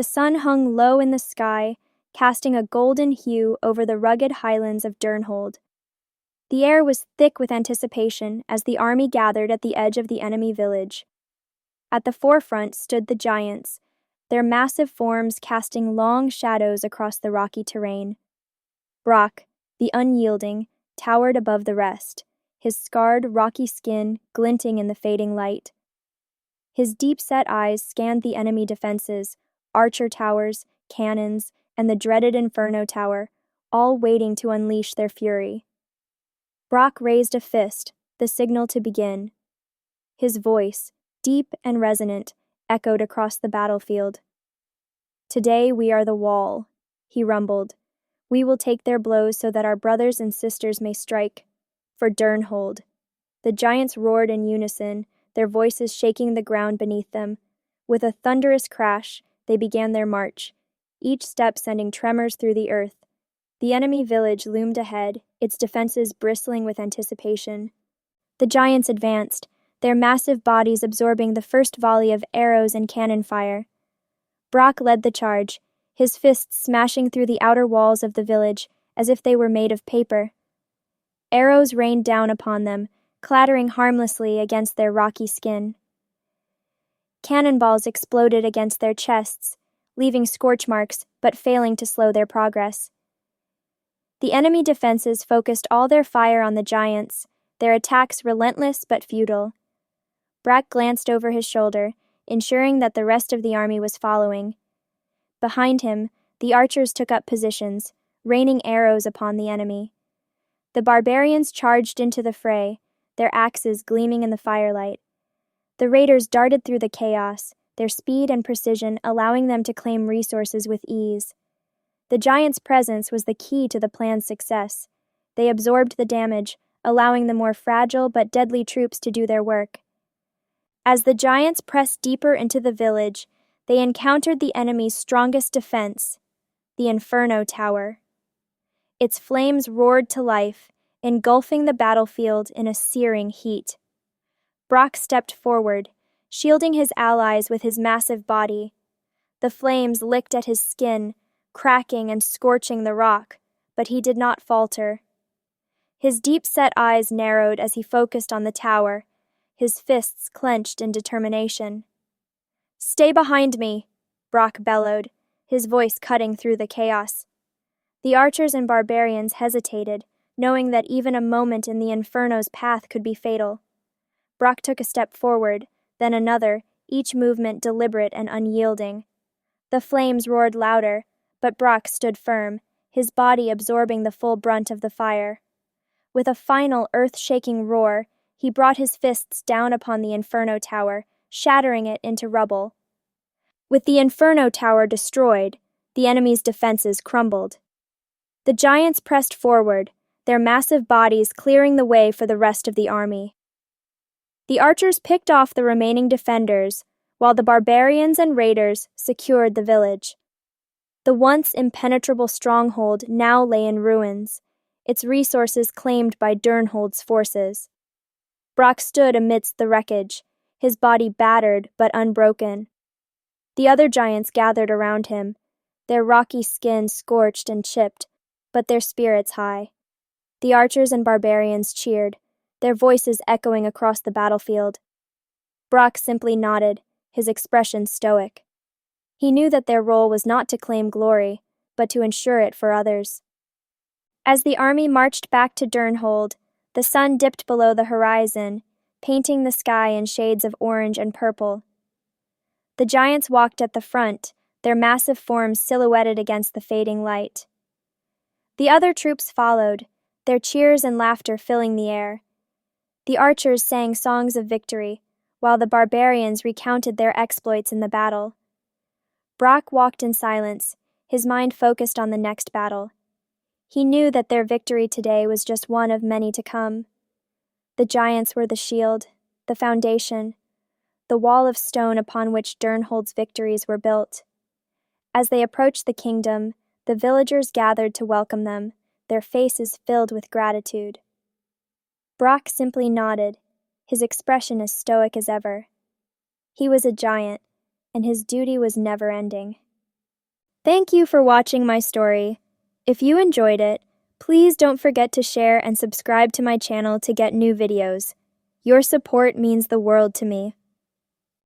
The sun hung low in the sky, casting a golden hue over the rugged highlands of Durnhold. The air was thick with anticipation as the army gathered at the edge of the enemy village. At the forefront stood the giants, their massive forms casting long shadows across the rocky terrain. Brakk, the Unyielding, towered above the rest, his scarred, rocky skin glinting in the fading light. His deep-set eyes scanned the enemy defenses, archer towers, cannons, and the dreaded Inferno Tower, all waiting to unleash their fury. Brakk raised a fist, the signal to begin. His voice, deep and resonant, echoed across the battlefield. "Today we are the wall," he rumbled. "We will take their blows so that our brothers and sisters may strike. For Durnhold." The giants roared in unison, their voices shaking the ground beneath them. With a thunderous crash, they began their march, each step sending tremors through the earth. The enemy village loomed ahead, its defenses bristling with anticipation. The giants advanced, their massive bodies absorbing the first volley of arrows and cannon fire. Brakk led the charge, his fists smashing through the outer walls of the village as if they were made of paper. Arrows rained down upon them, clattering harmlessly against their rocky skin. Cannonballs exploded against their chests, leaving scorch marks but failing to slow their progress. The enemy defenses focused all their fire on the giants, their attacks relentless but futile. Brakk glanced over his shoulder, ensuring that the rest of the army was following. Behind him, the archers took up positions, raining arrows upon the enemy. The barbarians charged into the fray, their axes gleaming in the firelight. The raiders darted through the chaos, their speed and precision allowing them to claim resources with ease. The giants' presence was the key to the plan's success. They absorbed the damage, allowing the more fragile but deadly troops to do their work. As the giants pressed deeper into the village, they encountered the enemy's strongest defense, the Inferno Tower. Its flames roared to life, engulfing the battlefield in a searing heat. Brakk stepped forward, shielding his allies with his massive body. The flames licked at his skin, cracking and scorching the rock, but he did not falter. His deep-set eyes narrowed as he focused on the tower, his fists clenched in determination. "Stay behind me," Brakk bellowed, his voice cutting through the chaos. The archers and barbarians hesitated, knowing that even a moment in the Inferno's path could be fatal. Brakk took a step forward, then another, each movement deliberate and unyielding. The flames roared louder, but Brakk stood firm, his body absorbing the full brunt of the fire. With a final earth-shaking roar, he brought his fists down upon the Inferno Tower, shattering it into rubble. With the Inferno Tower destroyed, the enemy's defenses crumbled. The giants pressed forward, their massive bodies clearing the way for the rest of the army. The archers picked off the remaining defenders, while the barbarians and raiders secured the village. The once impenetrable stronghold now lay in ruins, its resources claimed by Durnhold's forces. Brakk stood amidst the wreckage, his body battered but unbroken. The other giants gathered around him, their rocky skin scorched and chipped, but their spirits high. The archers and barbarians cheered, their voices echoing across the battlefield. Brakk simply nodded, his expression stoic. He knew that their role was not to claim glory, but to ensure it for others. As the army marched back to Durnhold, the sun dipped below the horizon, painting the sky in shades of orange and purple. The giants walked at the front, their massive forms silhouetted against the fading light. The other troops followed, their cheers and laughter filling the air. The archers sang songs of victory, while the barbarians recounted their exploits in the battle. Brakk walked in silence, his mind focused on the next battle. He knew that their victory today was just one of many to come. The giants were the shield, the foundation, the wall of stone upon which Durnhold's victories were built. As they approached the kingdom, the villagers gathered to welcome them, their faces filled with gratitude. Brakk simply nodded, his expression as stoic as ever. He was a giant, and his duty was never-ending. Thank you for watching my story. If you enjoyed it, please don't forget to share and subscribe to my channel to get new videos. Your support means the world to me.